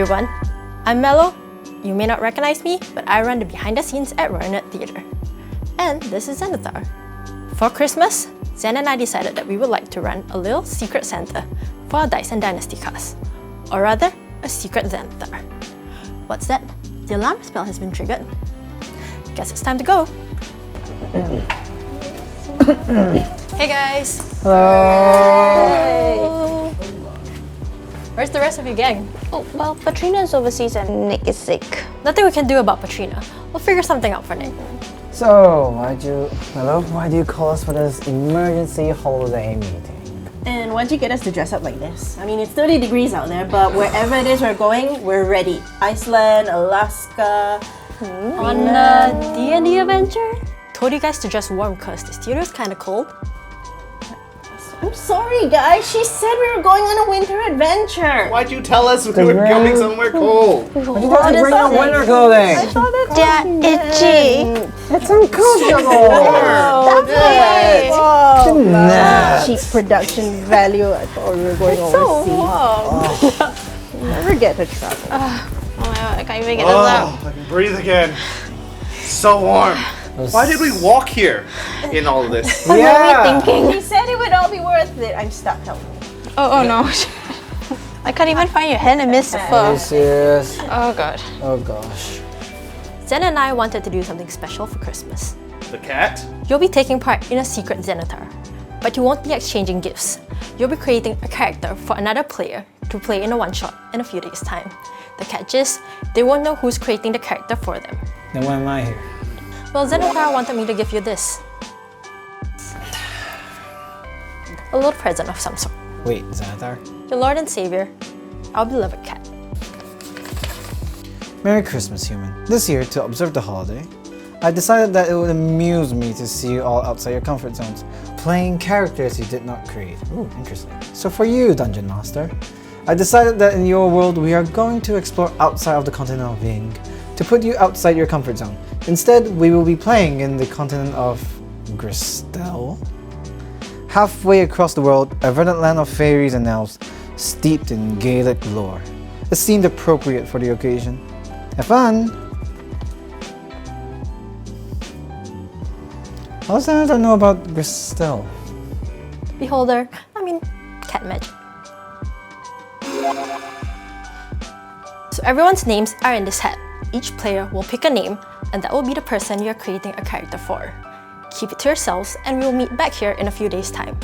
everyone, I'm Mello. You may not recognize me, but I run the behind the scenes at Royal Theatre. And this is Xanathar. For Christmas, Zen and I decided that we would like to run a little secret Santa for our Dice and Dynasty cast. Or rather, a secret Xanathar. What's that? The alarm spell has been triggered. Guess it's time to go. Hey guys! Hello! Hello! Where's the rest of your gang? Oh, well, Patrina is overseas and Nick is sick. Nothing we can do about Patrina. We'll figure something out for Nick. So, why do you call us for this emergency holiday meeting? And why'd you get us to dress up like this? I mean, it's 30 degrees out there, but wherever it is we're going, we're ready. Iceland, Alaska. On a D&D adventure? Told you guys to dress warm because the studio's kinda cold. I'm sorry, guys. She said we were going on a winter adventure. Why'd you tell us we were going somewhere cold? Why'd you guys bring out winter clothing? They're itchy. It's uncomfortable! Wow. Cheap production value. I thought we were going overseas. Never get to travel. Oh my god, I can't even get this out. I can breathe again. So warm. Why did we walk here in all of this? What were we thinking? He said it would all be worth it. I'm stuck. Help me. Oh no. I can't even find your hand. I missed the Are you fur. serious? Oh god. Oh gosh. Zen and I wanted to do something special for Christmas. The cat? You'll be taking part in a secret Xanathar, but you won't be exchanging gifts. You'll be creating a character for another player to play in a one-shot in a few days' time. The catch is, they won't know who's creating the character for them. Then why am I here? Well, Xanathar wanted me to give you this. A little present of some sort. Wait, Xanathar? Your Lord and Savior, our beloved cat. Merry Christmas, human. This year, to observe the holiday, I decided that it would amuse me to see you all outside your comfort zones, playing characters you did not create. Ooh, interesting. So for you, Dungeon Master, I decided that in your world we are going to explore outside of the continent of Ying, to put you outside your comfort zone. Instead, we will be playing in the continent of Gristel. Halfway across the world, a verdant land of fairies and elves, steeped in Gaelic lore. It seemed appropriate for the occasion. Have fun! How does Xanathar know about Gristel? Beholder, cat magic. So everyone's names are in this hat. Each player will pick a name, and that will be the person you're creating a character for. Keep it to yourselves, and we will meet back here in a few days' time.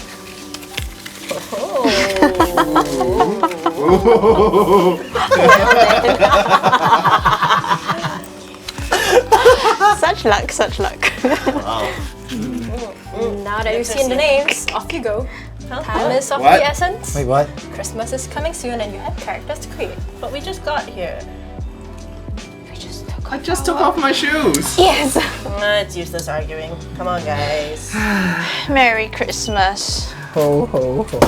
Such luck, such luck. Wow. Now that you've seen the names, off you go. Time is of What? the essence. Wait, what? Christmas is coming soon, and you have characters to create. But we just got here. I just took off my shoes. Yes. It's useless arguing. Come on, guys. Merry Christmas. Ho, ho, ho.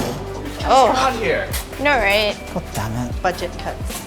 Oh, Out here. no right. God damn it. Budget cuts.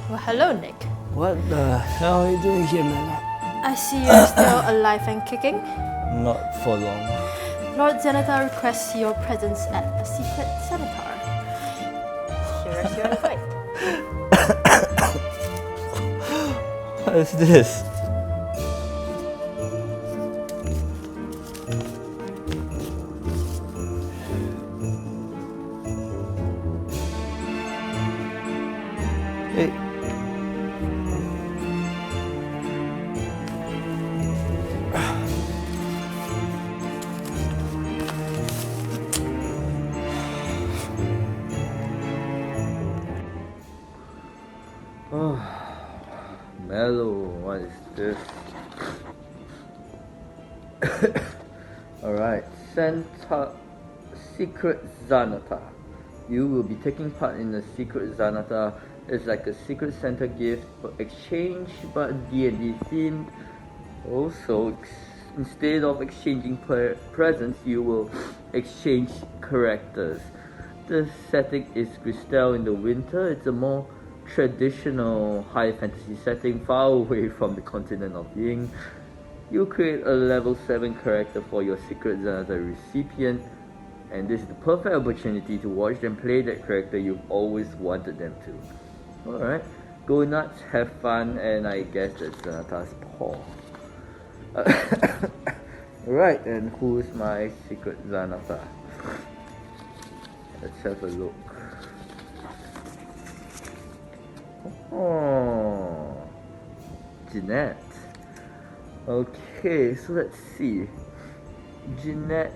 Well, hello, Nick. What the hell are you doing here, Mello? I see you're still alive and kicking. Not for long. Lord Xanathar requests your presence at the secret Xanathar. Here's your invite. What is this? Hey. Mello, what is this? Alright, secret Xanathar. You will be taking part in the secret Xanathar. It's like a secret Santa gift for exchange, but D&D themed. Also, instead of exchanging presents, you will exchange characters. The setting is Crystal in the winter. It's a more traditional high fantasy setting, far away from the continent of Ying. You create a level 7 character for your secret Xanathar recipient, and this is the perfect opportunity to watch them play that character you've always wanted them to. Alright, go nuts, have fun, and I guess that's Xanathar's paw. Right, and who's my secret Xanathar? Let's have a look. Oh, Jeannette. Okay, so let's see. Jeannette's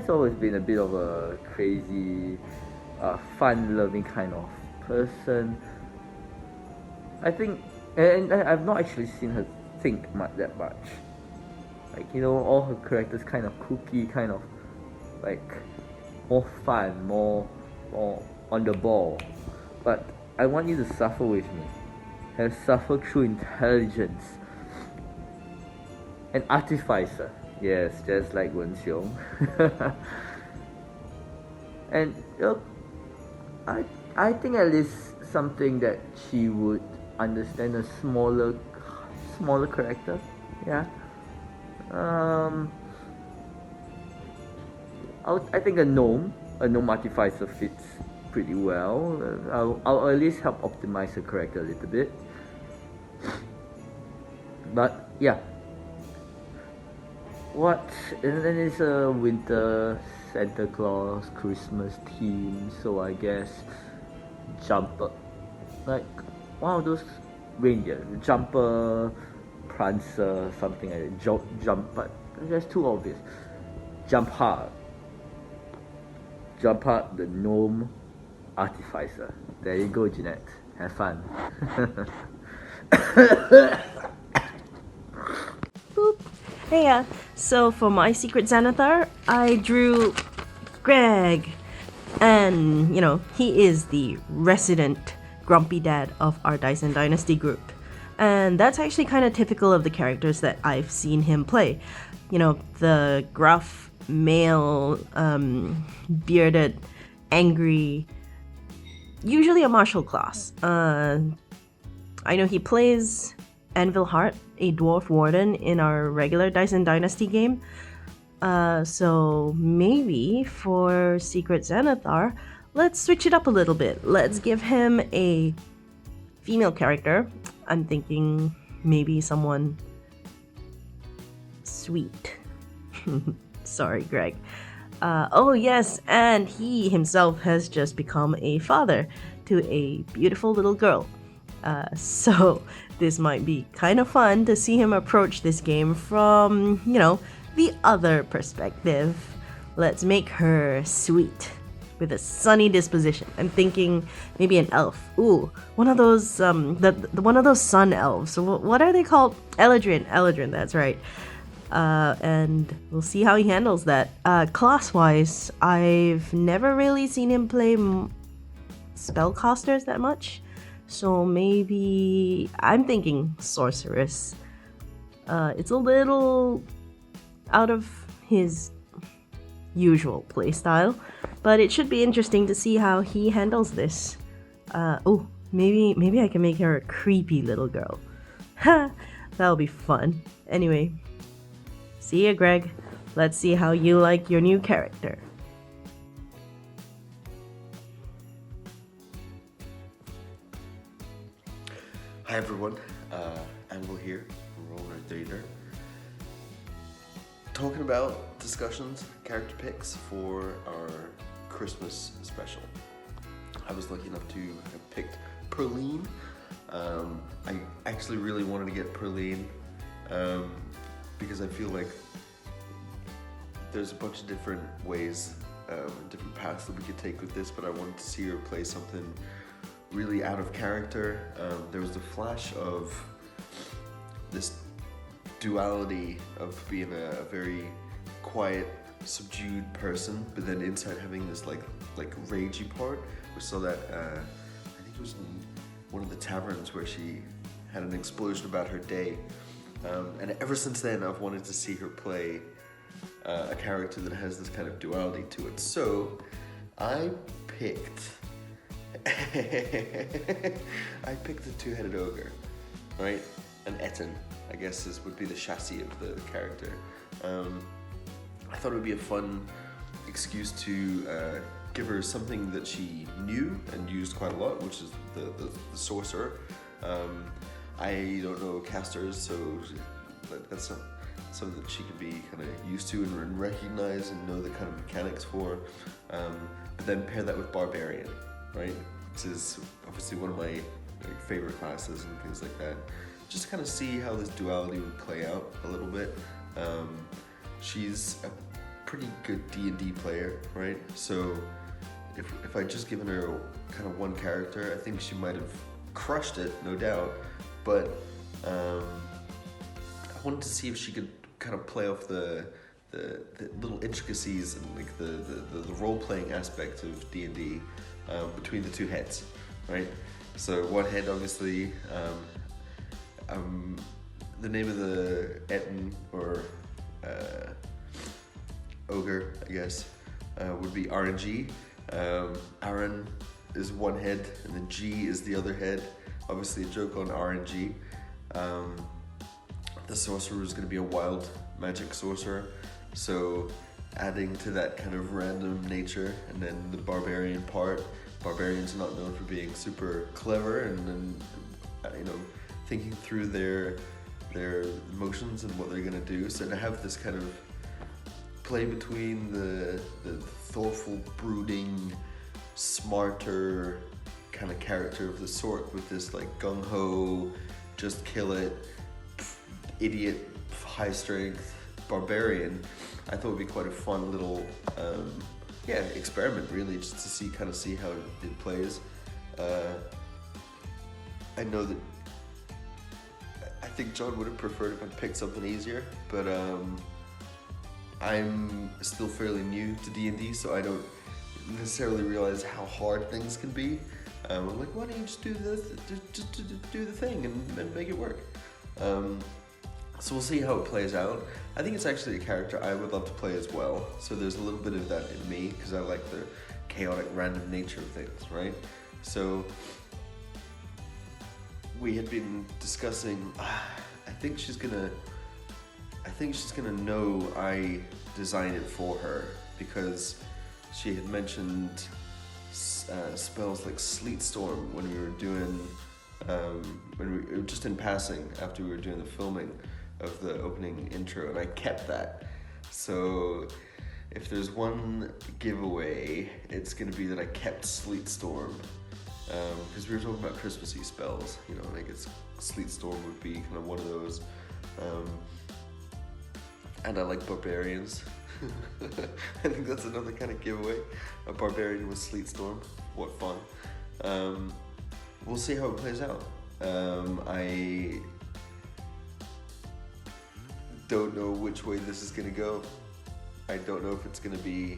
always been a bit of a crazy, fun-loving kind of person. I think, and I've not actually seen her think that much. Like, you know, all her characters kind of kooky, kind of like more fun, more on the ball. But I want you to suffer with me. And suffer through intelligence. An artificer. Yes, just like Wen Xiong. And I think at least something that she would understand, a smaller character. Yeah. I think a gnome artificer fits pretty well. I'll at least help optimize her character a little bit. But yeah. And then it's a winter Santa Claus Christmas theme, so I guess jumper, like one of those reindeer, jumper, prancer, something like that. Jump, but that's too obvious. Jump hard, the gnome artificer. There you go, Jeannette. Have fun. Boop. Hey, so for my secret Xanathar, I drew Gregg. And, you know, he is the resident grumpy dad of our Dice and Dynasty group. And that's actually kind of typical of the characters that I've seen him play. You know, the gruff, male, bearded, angry, usually a martial class. I know he plays Anvil Heart, a dwarf warden in our regular Dice and Dynasty game. So maybe for Secret Xanathar, let's switch it up a little bit. Let's give him a female character. I'm thinking maybe someone sweet. Sorry, Gregg. Oh yes, and he himself has just become a father to a beautiful little girl. So this might be kind of fun to see him approach this game from, you know, the other perspective. Let's make her sweet with a sunny disposition. I'm thinking maybe an elf. Ooh, one of those one of those sun elves. So what are they called? Eladrin, that's right. And we'll see how he handles that. Class-wise, I've never really seen him play spellcasters that much. So maybe I'm thinking sorceress. It's a little out of his usual playstyle, but it should be interesting to see how he handles this. Oh, maybe I can make her a creepy little girl. Ha! That'll be fun. Anyway, see ya, Gregg. Let's see how you like your new character. Hi everyone, Anvil here, Roller Theater. Talking about discussions, character picks for our Christmas special. I was lucky enough to have picked Pearline. I actually really wanted to get Pearline because I feel like there's a bunch of different ways, different paths that we could take with this, but I wanted to see her play something really out of character. There was a flash of this duality of being a very quiet, subdued person, but then inside having this like ragey part. We saw that I think it was in one of the taverns where she had an explosion about her day, and ever since then I've wanted to see her play a character that has this kind of duality to it. So I picked a two-headed ogre, right? An Etten, I guess would be the chassis of the character. I thought it would be a fun excuse to give her something that she knew and used quite a lot, which is the sorcerer. I don't know casters, so that's something that she can be kind of used to and recognize and know the kind of mechanics for. But then pair that with barbarian, right? Which is obviously one of my favorite classes and things like that. Just to kind of see how this duality would play out a little bit. She's a pretty good D&D player, right? So if I'd just given her kind of one character, I think she might have crushed it, no doubt. But I wanted to see if she could kind of play off the little intricacies and like the role-playing aspect of D&D between the two heads, right? So one head, obviously, the name of the Etten or ogre, I guess, would be RNG. Aaron is one head, and then G is the other head. Obviously, a joke on RNG. The sorcerer is going to be a wild magic sorcerer, so adding to that kind of random nature, and then the barbarian part. Barbarians are not known for being super clever, and then thinking through their emotions and what they're gonna do. So to have this kind of play between the thoughtful, brooding, smarter kind of character of the sort with this like gung-ho, just kill it, idiot, high strength barbarian, I thought would be quite a fun little experiment, really, just to see how it plays. I know that I think John would have preferred if I picked something easier, but I'm still fairly new to D&D, so I don't necessarily realize how hard things can be. I'm like, why don't you just do this, just do the thing and make it work. So we'll see how it plays out. I think it's actually a character I would love to play as well. So there's a little bit of that in me because I like the chaotic, random nature of things, right? So we had been discussing. I think she's gonna know I designed it for her because she had mentioned spells like Sleet Storm when we were doing just in passing after we were doing the filming of the opening intro, and I kept that. So if there's one giveaway, it's gonna be that I kept Sleet Storm, because we were talking about Christmassy spells, and I guess Sleet Storm would be kind of one of those. And I like barbarians. I think that's another kind of giveaway. A barbarian with Sleet Storm. What fun. We'll see how it plays out. I don't know which way this is going to go. I don't know if it's going to be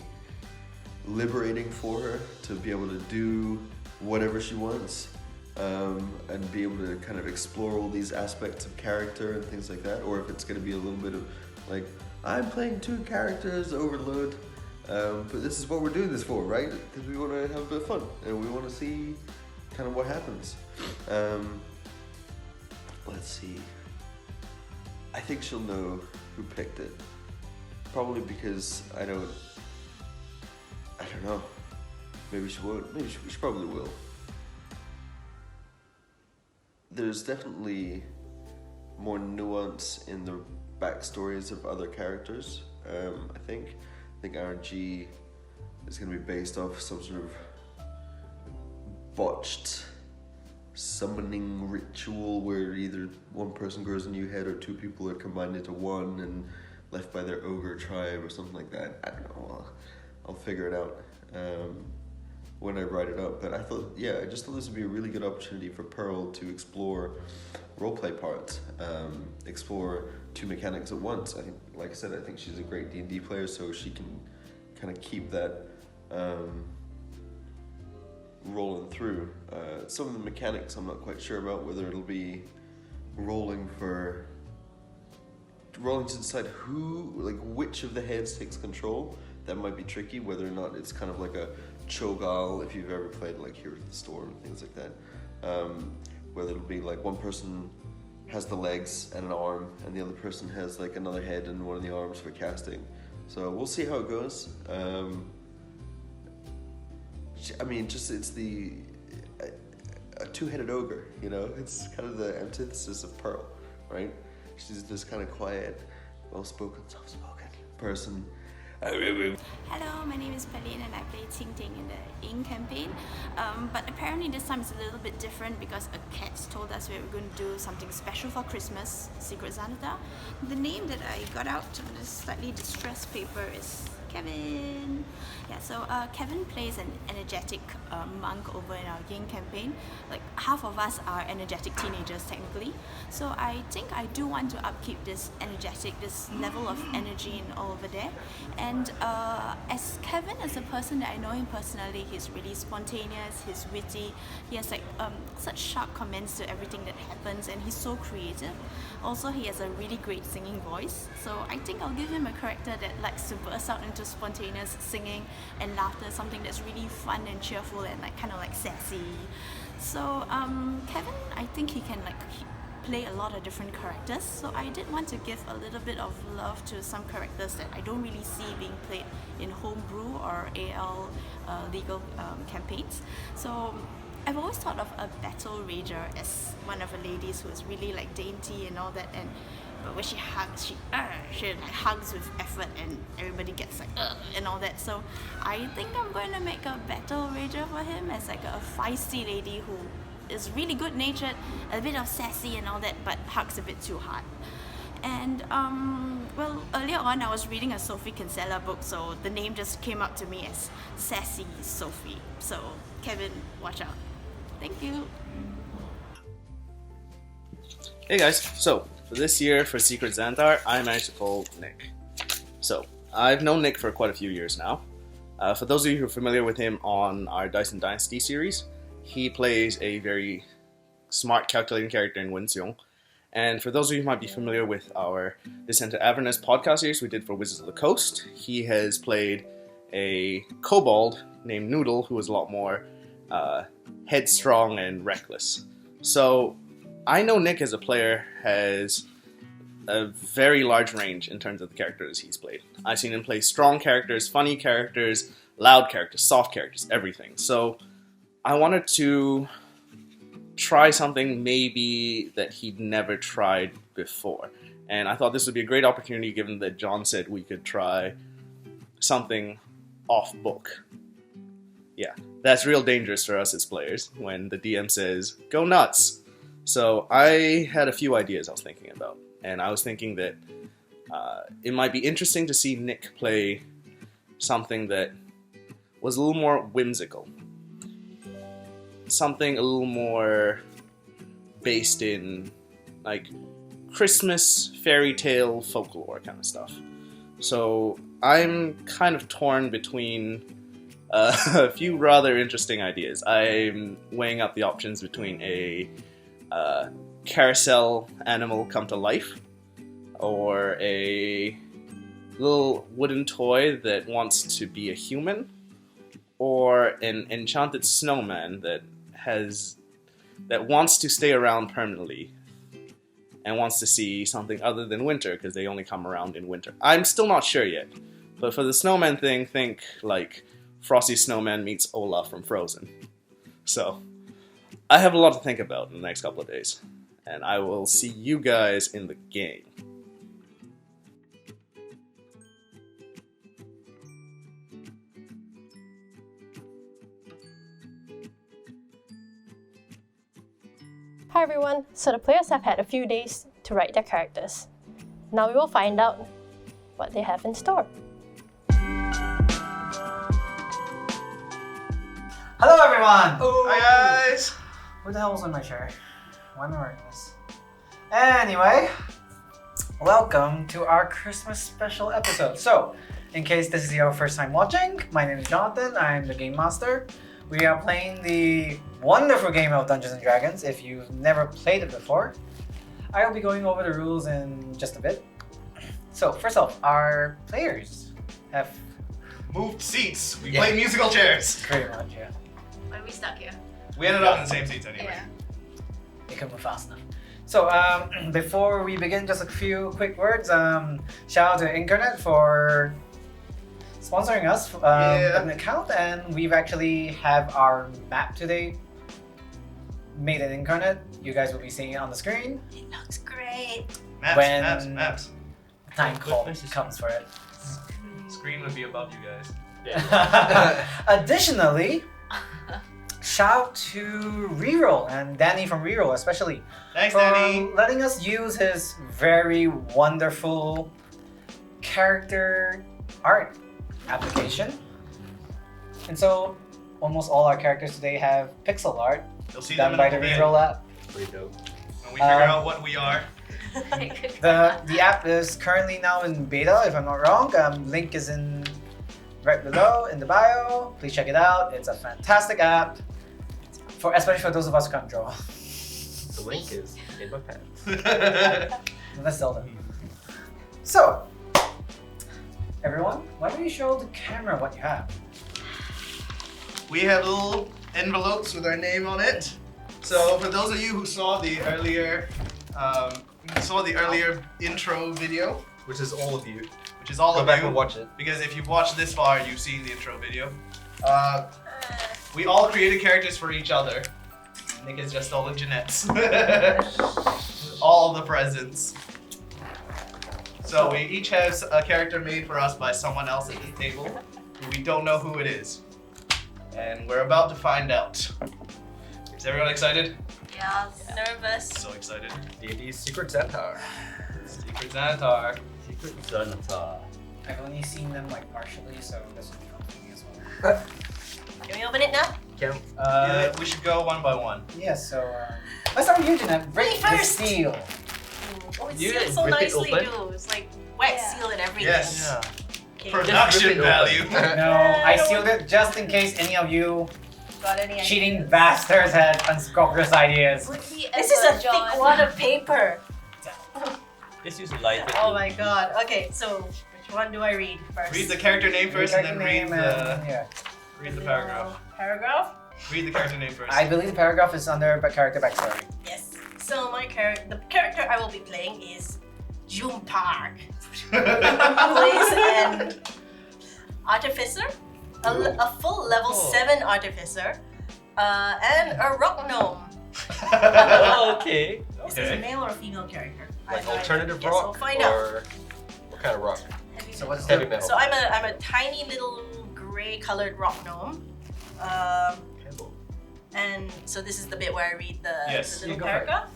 liberating for her to be able to do whatever she wants, and be able to kind of explore all these aspects of character and things like that, or if it's going to be a little bit of like, I'm playing two characters, overload, but this is what we're doing this for, right? Because we want to have a bit of fun and we want to see kind of what happens. Let's see. I think she'll know who picked it. Probably because I don't know. Maybe she won't. Maybe she probably will. There's definitely more nuance in the backstories of other characters. I think RNG is going to be based off some sort of botched summoning ritual where either one person grows a new head or two people are combined into one and left by their ogre tribe or something like that. I don't know. I'll figure it out when I write it up. But I just thought this would be a really good opportunity for Pearl to explore roleplay parts, explore two mechanics at once. I think, like I said, I think she's a great D&D player, so she can kind of keep that rolling through. Some of the mechanics I'm not quite sure about, whether it'll be rolling to decide which of the heads takes control. That might be tricky, whether or not it's kind of like a cho'gall, if you've ever played like Here at the Storm and things like that. Whether it'll be like one person has the legs and an arm, and the other person has like another head and one of the arms for casting. So we'll see how it goes. I mean, just it's a two-headed ogre, you know? It's kind of the antithesis of Pearl, right? She's this kind of quiet, well-spoken, soft-spoken person. Hello, my name is Pearline and I play Ting Ting in the Ink campaign. But apparently this time it's a little bit different because a cat told us we were going to do something special for Christmas, Secret Xanathar. The name that I got out on this slightly distressed paper is Kevin. Yeah, so Kevin plays an energetic monk over in our Yin campaign. Like half of us are energetic teenagers technically. So I think I do want to upkeep this level of energy and all over there. And as Kevin, as a person that I know him personally, he's really spontaneous, he's witty, he has like such sharp comments to everything that happens, and he's so creative. Also, he has a really great singing voice, so I think I'll give him a character that likes to burst out into spontaneous singing and laughter, something that's really fun and cheerful and like kind of like sassy. So Kevin, I think he can play a lot of different characters, so I did want to give a little bit of love to some characters that I don't really see being played in homebrew or AL legal campaigns. So I've always thought of a battle rager as one of the ladies who is really like dainty and all that, and but when she hugs, she like hugs with effort, and everybody gets like and all that. So I think I'm going to make a battle rager for him as like a feisty lady who is really good natured, a bit of sassy and all that, but hugs a bit too hard. And well, earlier on I was reading a Sophie Kinsella book, so the name just came up to me as Sassy Sophie. So Kevin, watch out. Thank you. Hey guys, so for this year for Secret Xanathar, I managed to pull Nick. So I've known Nick for quite a few years now. For those of you who are familiar with him on our Dice and Dynasty series, he plays a very smart, calculating character in Ensue. And for those of you who might be familiar with our Descent to Avernus podcast series we did for Wizards of the Coast, he has played a kobold named Noodle, who is a lot more headstrong and reckless. So I know Nick as a player has a very large range in terms of the characters he's played. I've seen him play strong characters, funny characters, loud characters, soft characters, everything. So I wanted to try something maybe that he'd never tried before. And I thought this would be a great opportunity given that John said we could try something off book. Yeah, that's real dangerous for us as players when the DM says, go nuts. So I had a few ideas I was thinking about. And I was thinking that it might be interesting to see Nick play something that was a little more whimsical. Something a little more based in like Christmas fairy tale folklore kind of stuff. So I'm kind of torn between a few rather interesting ideas. I'm weighing up the options between a carousel animal come to life, or a little wooden toy that wants to be a human, or an enchanted snowman that wants to stay around permanently and wants to see something other than winter because they only come around in winter. I'm still not sure yet, but for the snowman thing, think like Frosty Snowman meets Olaf from Frozen. So I have a lot to think about in the next couple of days, and I will see you guys in the game. Hi everyone, so the players have had a few days to write their characters. Now we will find out what they have in store. Hello everyone! Hi guys! Where the hell was on my chair? Why am I wearing this? Anyway, Welcome to our Christmas special episode. So, in case this is your first time watching, my name is Jonathan. I'm the Game Master. We are playing the wonderful game of Dungeons & Dragons. If you've never played it before, I will be going over the rules in just a bit. So, first off, our players have Moved seats. We play musical chairs. pretty much, yeah. Why are we stuck here? We ended up in the same seats anyway. Yeah. They can move fast enough. So, before we begin, just a few quick words. Shout out to Incarnate for sponsoring us with an account, and we've actually have our map today made in Incarnate. You guys will be seeing it on the screen. It looks great. Maps. Time call comes for it. Screen would be above you guys. Additionally, shout to Reroll and Danny from Reroll especially Thanks, for Danny. letting us use his very wonderful character art application. And so almost all our characters today have pixel art You'll see them done in a by the little bit Reroll app. Pretty dope. when we figure out what we are. The app is currently now in beta, if I'm not wrong. Link is in right below in the bio. Please check it out. It's a fantastic app, especially for those of us who can't draw. The link is in my pants. That's Zelda. So, everyone, why don't you show the camera what you have? We have little envelopes with our name on it. So for those of you who saw the earlier intro video, Which is all of you. which is all Go of back you, and watch it. because if you've watched this far, you've seen the intro video. We all created characters for each other. Nick has just stolen Jeannette's. All the presents. So we each have a character made for us by someone else at this table. We don't know who it is. And we're about to find out. Is everyone excited? Yeah, nervous. So excited. D&D's Secret Xanathar. Secret Xanathar. Secret Xanathar. I've only seen them like partially, so this will be fun for me as well. Can we open it now? We should go one by one. Yes, so let's start with you, Jeannette. Break the first. seal. Oh, it's You sealed so rip it nicely, open? too. It's like wet seal and everything. Yes. Okay. Production Just rip it value. open. No, I sealed it just in case any of you Got any cheating ideas? bastards had unscrupulous ideas. This is a thick wad of paper. Just use light. Oh my god. Okay, so which one do I read first? Read the character name first and then read the paragraph. Paragraph? Read the character name first. I believe the paragraph is under character backstory. Yes. So the character I will be playing is June Park. Plays an artificer, a full level 7 artificer, and a rock gnome. Oh, okay. Is this a male or a female character? I Like have no idea. alternative Yes, rock? we'll find out. Or what kind of rock? So what's Heavy the metal. So I'm a tiny little gray colored rock gnome. And so this is the bit where I read the Yes, little you go for it. paragraph.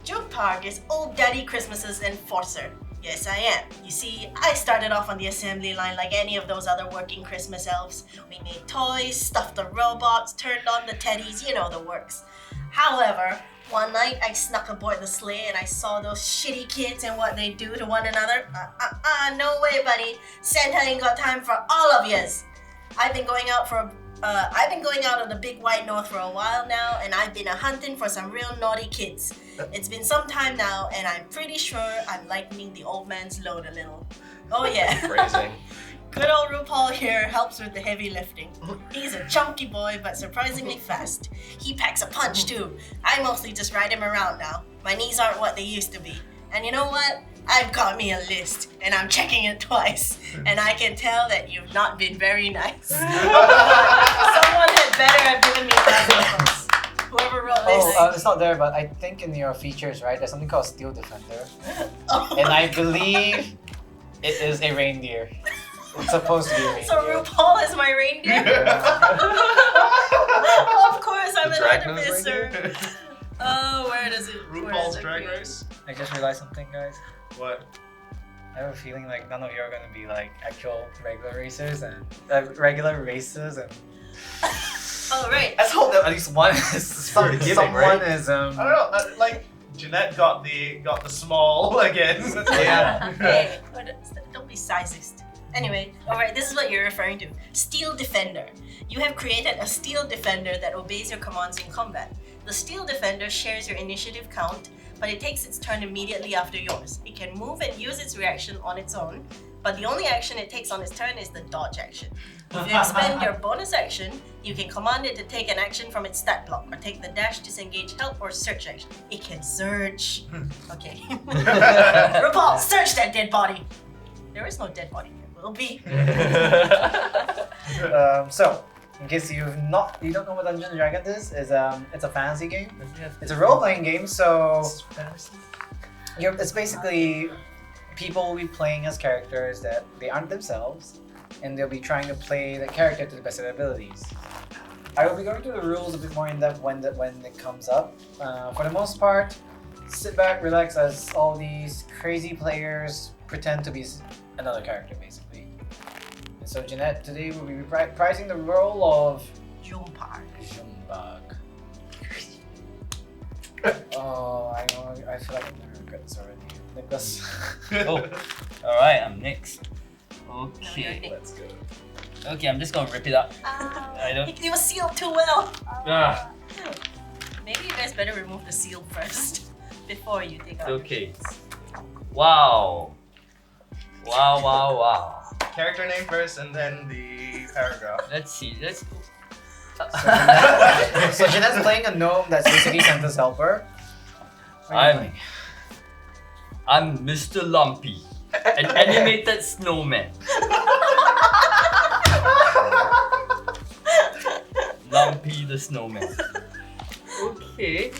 June Park is Old Daddy Christmas's enforcer. Yes, I am. You see, I started off on the assembly line like any of those other working Christmas elves. We made toys, stuffed the robots, turned on the teddies, you know the works. However, one night I snuck aboard the sleigh and I saw those shitty kids and what they do to one another. No way, buddy. Santa ain't got time for all of yous. I've been going out of the big white north for a while now, and I've been hunting for some real naughty kids. It's been some time now, and I'm pretty sure I'm lightening the old man's load a little. Oh yeah. Phrasing. Good old RuPaul here helps with the heavy lifting. He's a chunky boy, but surprisingly fast. He packs a punch too. I mostly just ride him around now. My knees aren't what they used to be. And you know what? I've got me a list, and I'm checking it twice. And I can tell that you've not been very nice. Someone had better have given me presents. Whoever wrote this. it's not there, but I think in your features, right, there's something called Steel Defender. Oh. And I believe it is a reindeer. It's supposed to be a reindeer. So RuPaul is my reindeer? Of course, I'm an Dragna's artificer. reindeer? Oh, where does it? RuPaul's Drag Race. I just realized something, guys. What? I have a feeling like none of you are gonna be like actual regular racers and Oh right. Let's hope that at least one is Pretty giving, someone right? is I don't know. Like Jeannette got the small again. Yeah. Hey, don't be sizist. Anyway, alright, this is what you're referring to. Steel Defender. You have created a Steel Defender that obeys your commands in combat. The Steel Defender shares your initiative count, but it takes its turn immediately after yours. It can move and use its reaction on its own, but the only action it takes on its turn is the dodge action. If you expend your bonus action, you can command it to take an action from its stat block, or take the dash, disengage, help, or search action. It can search. Okay. RuPaul, search that dead body. There is no dead body. There will be. So, in case you don't know what Dungeons and Dragons is, it's a fantasy game. It's a role-playing game, so it's basically people will be playing as characters that they aren't themselves, and they'll be trying to play the character to the best of their abilities. I will be going through the rules a bit more in depth when it comes up. For the most part, sit back, relax, as all these crazy players pretend to be another character, basically. And so, Jeannette, today we'll be reprising the role of Jumpar. Oh, I know. I feel like I'm gonna regret this already. Nicholas. Oh, alright, I'm next. No, you're Okay. Nick. Let's go. Okay, I'm just gonna rip it up. I don't. It was sealed too well. Ah, Maybe you guys better remove the seal first before you take out. okay. Wow. Wow. Character name first, and then the paragraph. Let's see. Let's. So Jeanette's playing a gnome that's basically Santa's helper. What are you playing? I'm Mr. Lumpy, an animated snowman. Lumpy the snowman. Okay.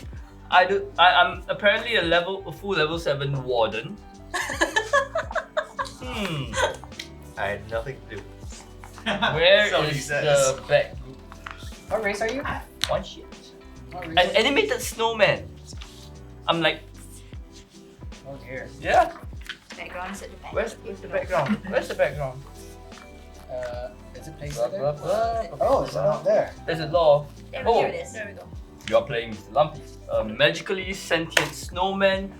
I'm apparently a full level 7 warden. I had nothing to do. Where So he is says. the back group? What race are you? One shit. What race? An animated snowman. I'm like, Oh dear. yeah. Background's at the back. Where's the background? Where's the background? Is it placed Blah, there? blah, blah. Oh, it's not there. There's a law. There Oh, it is. There we go. you're playing Mr. Lumpy, a magically sentient snowman.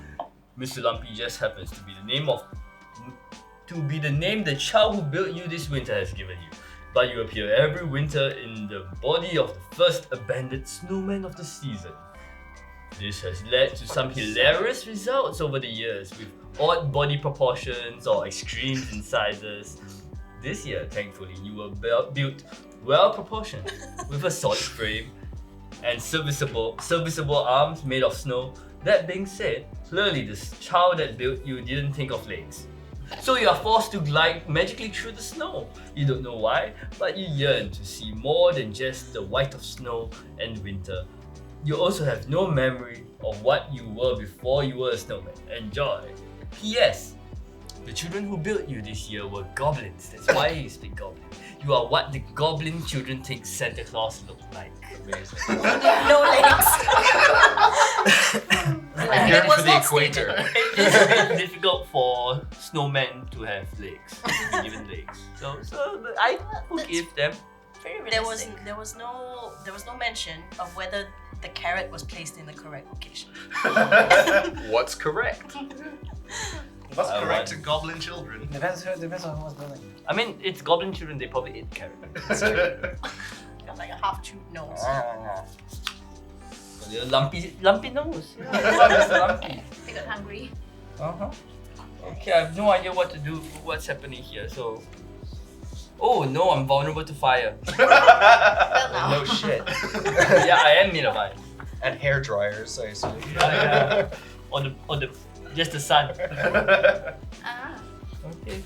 Mr. Lumpy just happens to be the name the child who built you this winter has given you. But you appear every winter in the body of the first abandoned snowman of the season. This has led to some hilarious results over the years, with odd body proportions or extremes in sizes. This year, thankfully, you were built well proportioned, with a solid frame and serviceable arms made of snow. That being said, clearly the child that built you didn't think of legs. So you are forced to glide magically through the snow. You don't know why, but you yearn to see more than just the white of snow and winter. You also have no memory of what you were before you were a snowman. Enjoy. P.S. The children who built you this year were goblins. That's why you speak goblin. You are what the goblin children think Santa Claus looked like. No legs. I'm yearning for the equator. It is very difficult for snowmen to have legs, to be given legs. So I forgive them. There was no mention of whether the carrot was placed in the correct location. What's correct? What's I correct to want- goblin children? Depends on who was building. I mean, it's goblin children, they probably eat carrot. Got like a half-chewed nose. The lumpy nose. Yeah, that's the lumpy. I got hungry. Okay, I have no idea what to do, what's happening here, so... Oh no, I'm vulnerable to fire. No shit. Yeah, I am made of iron. And hair dryers, I assume. Yeah. Or the just the sun. Ah. Okay.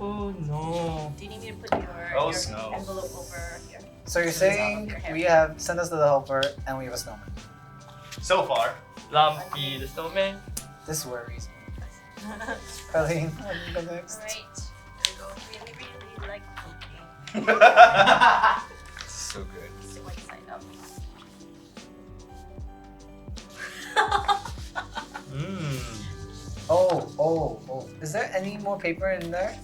Oh no. Do you need me to put your snow. envelope over here? So you're saying we have Santa's Little Helper and we have a snowman. So far. Lumpy the snowman. This worries me. Pearline, how do you go next? Right. There we go. Really like cooking. So good. So white side up. Oh. Is there any more paper in there?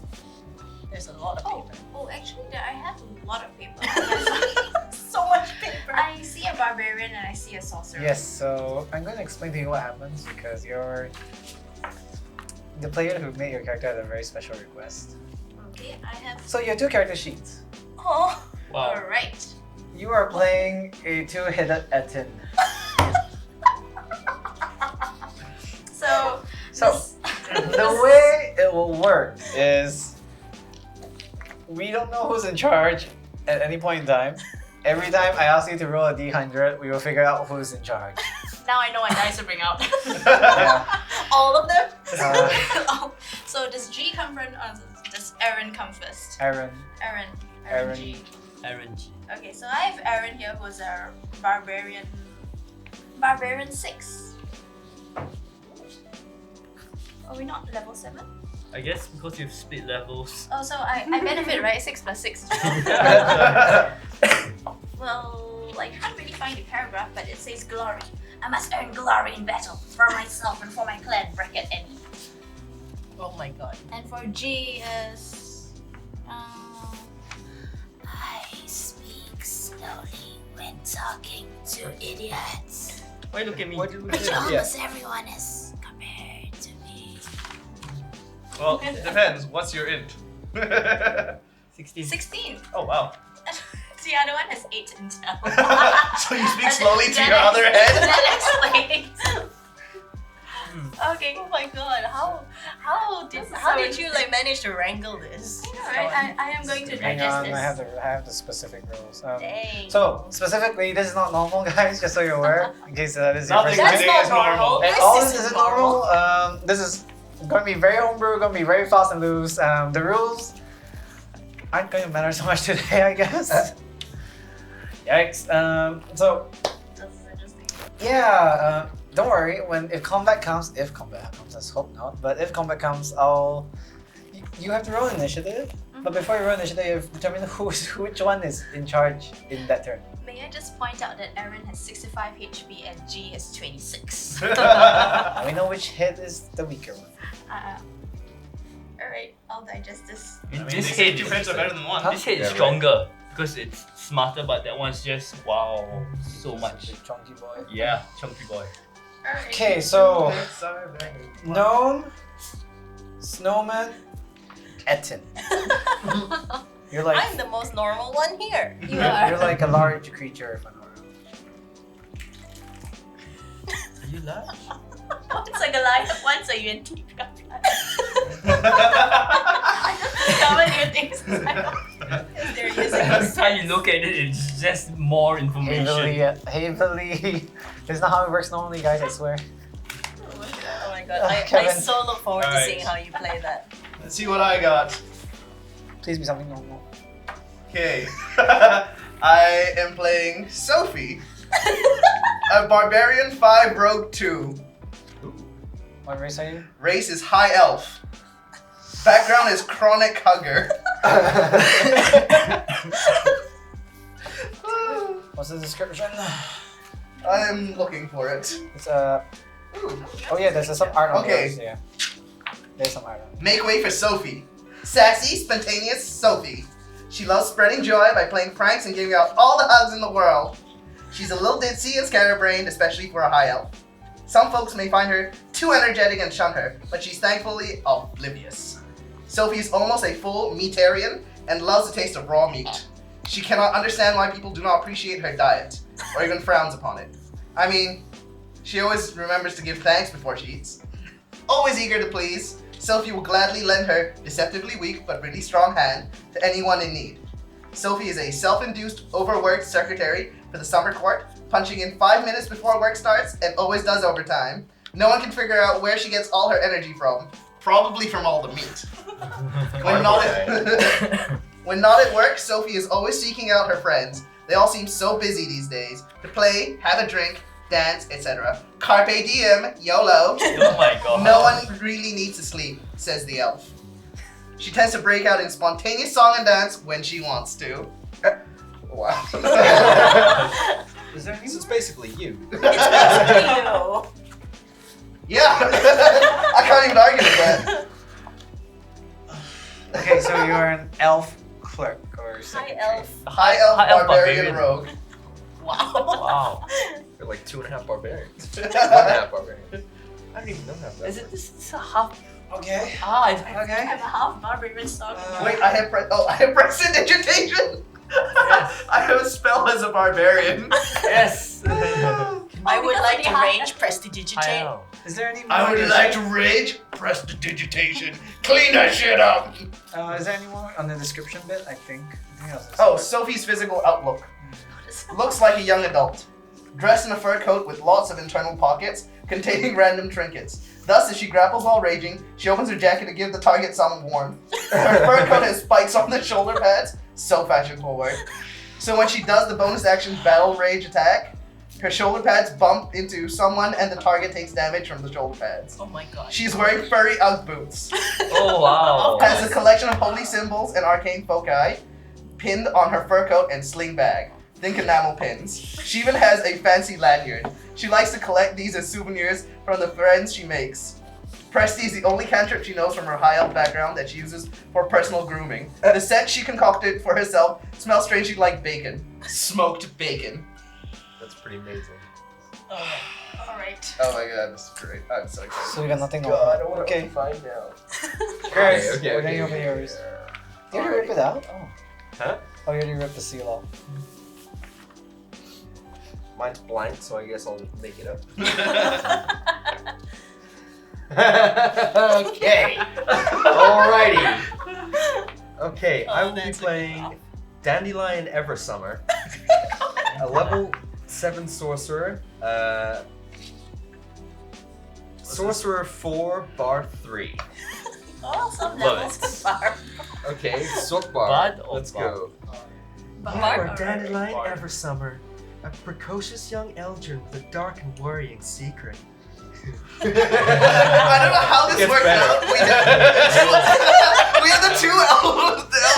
There's a lot of paper. Oh, actually, I have a lot of paper. So much paper. I see a barbarian barbarian and I see a sorcerer. Yes, so I'm going to explain to you what happens because the player who made your character had a very special request. Okay, I have. So you have 2 character sheets. Oh, Wow. alright. You are playing a 2-headed Etin. So, So the way it will work is we don't know who's in charge at any point in time. Every time I ask you to roll a d100, we will figure out who's in charge. now I know what dice to bring out. Yeah. All of them? Uh, So does G come first or does Aaron come first? Aaron. Aaron G. Aaron G. Okay, so I have Aaron here who's our barbarian. Barbarian 6. Are we not level 7? I guess because you've split levels. Oh, so I benefit, right? 6 plus 6. Well, I can't really find the paragraph, but it says glory. I must earn glory in battle for myself and for my clan, bracket any. Oh my god. And for G is... I speak slowly when talking to idiots. Why look at me? Which almost everyone is compared to me. Well, it depends. What's your int? 16. 16. Oh wow. The other one has 8 intel. So you speak slowly to your other head? That explains. Okay. Oh my god, how did you like manage to wrangle this? Alright, I am going to Hang digest on, this. I have the specific rules. Dang. So specifically, this is not normal, guys. Just so you're aware, in case this is your Nothing first That's today not is normal. normal. And This all is this isn't normal. This is going to be very homebrew, going to be very fast and loose. The rules aren't going to matter so much today, I guess. Yikes. So yeah, don't worry. If combat comes, let's hope not. But if combat comes, you have to roll initiative. But before you roll initiative, you have to determine which one is in charge in that turn. May I just point out that Aaron has 65 HP and G is 26. We know which head is the weaker one. Alright, I'll digest this. In I mean, this they say head, 2 heads are better than 1. this head is Yeah, right. stronger because it's smarter, but that one's just wow, so much. Big chunky boy. Yeah, chunky boy. Alright. Okay, so gnome, snowman, Etin. You're like I'm the most normal one here. You are. you're like a large creature from around. Are you large? Once a Goliath, once a UNT. Cover new things. They're using Every time you look at it, it's just more information. Heavily. That's not how it works normally, guys. I swear. Oh my god, I Kevin. so look forward to Alright. seeing how you play that. Let's see what I got. Please be something normal. Okay. I am playing Sophie, a barbarian 5 rogue 2. What race are you? Race is high elf. Background is chronic hugger. What's the description? I'm looking for it. It's a. Oh yeah, there's some art on Okay. yours, yeah. There's some art on. Make way for Sophie. Sassy, spontaneous Sophie. She loves spreading joy by playing pranks and giving out all the hugs in the world. She's a little ditzy and scatterbrained, especially for a high elf. Some folks may find her too energetic and shun her, but she's thankfully oblivious. Sophie is almost a full meatarian and loves the taste of raw meat. She cannot understand why people do not appreciate her diet, or even frowns upon it. I mean, she always remembers to give thanks before she eats. Always eager to please, Sophie will gladly lend her deceptively weak but really strong hand to anyone in need. Sophie is a self-induced, overworked secretary for the summer court, punching in 5 minutes before work starts and always does overtime. No one can figure out where she gets all her energy from. Probably from all the meat. When not at work, Sophie is always seeking out her friends. They all seem so busy these days. To play, have a drink, dance, etc. Carpe diem, YOLO. Oh my god. No one really needs to sleep, says the elf. She tends to break out in spontaneous song and dance when she wants to. Wow. Is there So it's basically you. Yeah. I can't even argue with that. Okay, so you're an elf clerk or High secretary. elf. High elf High elf barbarian barbarian. rogue. Wow. Wow. We're like 2.5 barbarians. 1.5 barbarians. I don't even know how that Is it this is a half? Okay. Ah, it's I have a half barbarian stock. Wait, I have prestidigitation. I have a spell as a barbarian. yes. I would like to rage prestidigitate. Is there any more? I would like to rage prestidigitation. Clean that shit up. Is there any more on the description bit? I think that was Oh, Sophie's physical outlook. Looks like a young adult. Dressed in a fur coat with lots of internal pockets containing random trinkets. Thus, as she grapples while raging, she opens her jacket to give the target some warmth. Her fur coat has spikes on the shoulder pads. So fashion forward. So when she does the bonus action battle rage attack, her shoulder pads bump into someone and the target takes damage from the shoulder pads. Oh my god. She's wearing furry Ugg boots. Oh wow. Has a collection of holy symbols and arcane foci pinned on her fur coat and sling bag. Think enamel pins. She even has a fancy lanyard. She likes to collect these as souvenirs from the friends she makes. Presti is the only cantrip she knows from her high elf background that she uses for personal grooming. The scent she concocted for herself smells strangely like bacon. Smoked bacon. That's pretty amazing. Alright. Oh my god, this is great. I'm so excited. So we got nothing God, I more. want Okay. to find out. Great. Okay, We're getting over yours. Did you already rip it out? Oh. Huh? Oh, you already ripped the seal off. Mine's blank, so I guess I'll make it up. Okay. Alrighty. Okay, I will be playing Dandelion Eversummer, a level 7 sorcerer. Sorcerer 4, Bar 3. Oh, some Love levels it. to bar. Okay, Sork Bar. Bard or Let's bar? go. Bar. You are Alright. Dandelion Bard. Eversummer, a precocious young Eldrin with a dark and worrying secret. I don't know how this Gets worked better. out. We had the two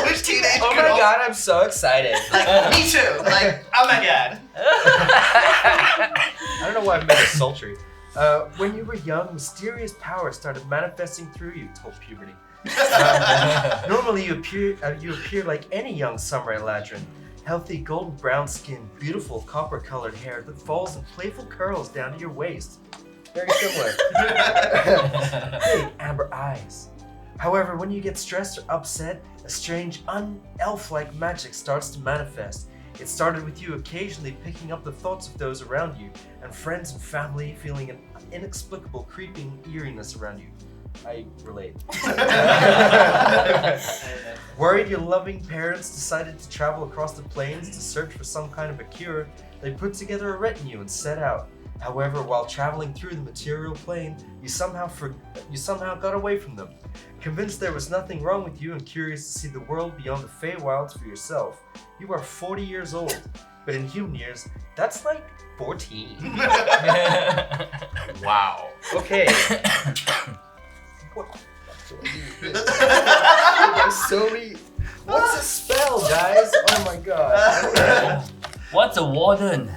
elvish teenage Oh my girls. god, I'm so excited. Like, me too. Like, oh my god. I don't know why I've made it sultry. When you were young, mysterious powers started manifesting through you till puberty. Normally, you appear like any young summer Eladrin. Healthy golden brown skin, beautiful copper-colored hair that falls in playful curls down to your waist. Very similar. Big amber eyes. However, when you get stressed or upset, a strange, un-elf-like magic starts to manifest. It started with you occasionally picking up the thoughts of those around you, and friends and family feeling an inexplicable creeping eeriness around you. I relate. Worried your loving parents decided to travel across the plains to search for some kind of a cure, they put together a retinue and set out. However, while traveling through the material plane, you somehow got away from them. Convinced there was nothing wrong with you and curious to see the world beyond the Feywilds for yourself, you are 40 years old. But in human years, that's like 14. Wow. Okay. What do I do? There's so many. What's a spell, guys? Oh my god. What's a warden?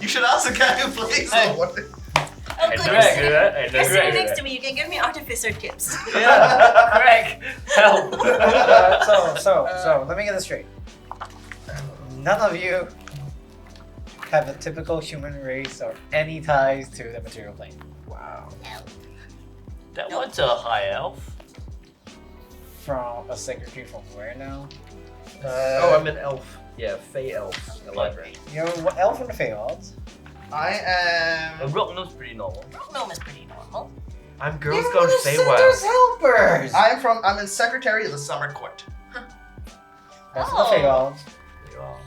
You should ask the guy who plays the warden. Oh, good. Greg, You're I know sitting Greg. next to me. You can give me artificer tips. Yeah, Greg, help. So let me get this straight. None of you have a typical human race or any ties to the material plane. Wow. That one's a high elf. From a secretary from where now? Oh, I'm an elf. Yeah, Fey elf. Eladrin. You're what elf from the Feywilds? I A am. rock nose pretty normal. Gnome is pretty normal. I'm Girls Gone Feywild. helpers! I'm in Secretary of the Summer Court. That's Oh. the Feywilds. Yeah.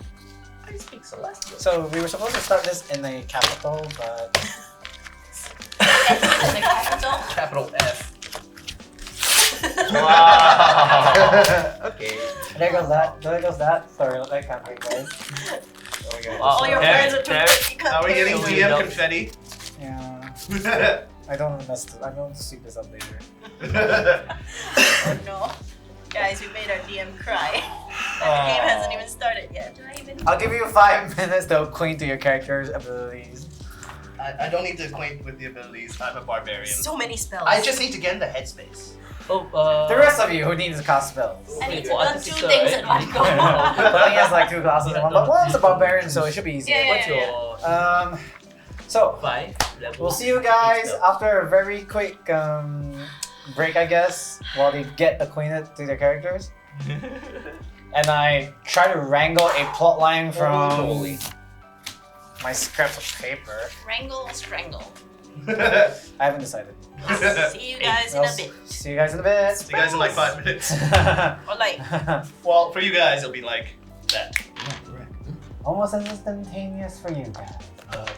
I speak Celestial. So we were supposed to start this in the capital, but In the capital. Capital F. Wow. Okay. there goes that. There goes that. Sorry, I can't wait, guys. Oh my god. Wow. All your There- friends are there- too. Are we getting Can we DM not- confetti? Yeah, I don't sweep this up later. Oh no. Guys, we made our DM cry. And the game hasn't even started yet. I'll give you 5 minutes to acquaint to your character's abilities. I don't need to acquaint with the abilities. I'm a barbarian. So many spells. I just need to get in the headspace. Oh, The rest of you who need to cast spells. I need to for learn artificer, two things right? at one go. But he has like 2 classes in one, but one's a barbarian, so it should be easy. Yeah, What's your So 5 level? we'll see you guys spell? after a very quick break, I guess, while they get acquainted to their characters. And I try to wrangle a plot line from my scraps of paper. Wrangle, strangle. I haven't decided. See you guys in a bit. See you guys in a bit. See you guys in like 5 minutes. Or like, Well, for you guys, it'll be like that. Almost as instantaneous for you guys.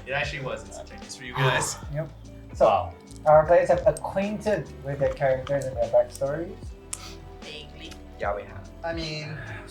It actually was instantaneous for you guys. Yep. So, our players have acquainted with their characters and their backstories. vaguely. Yeah, we have. I mean,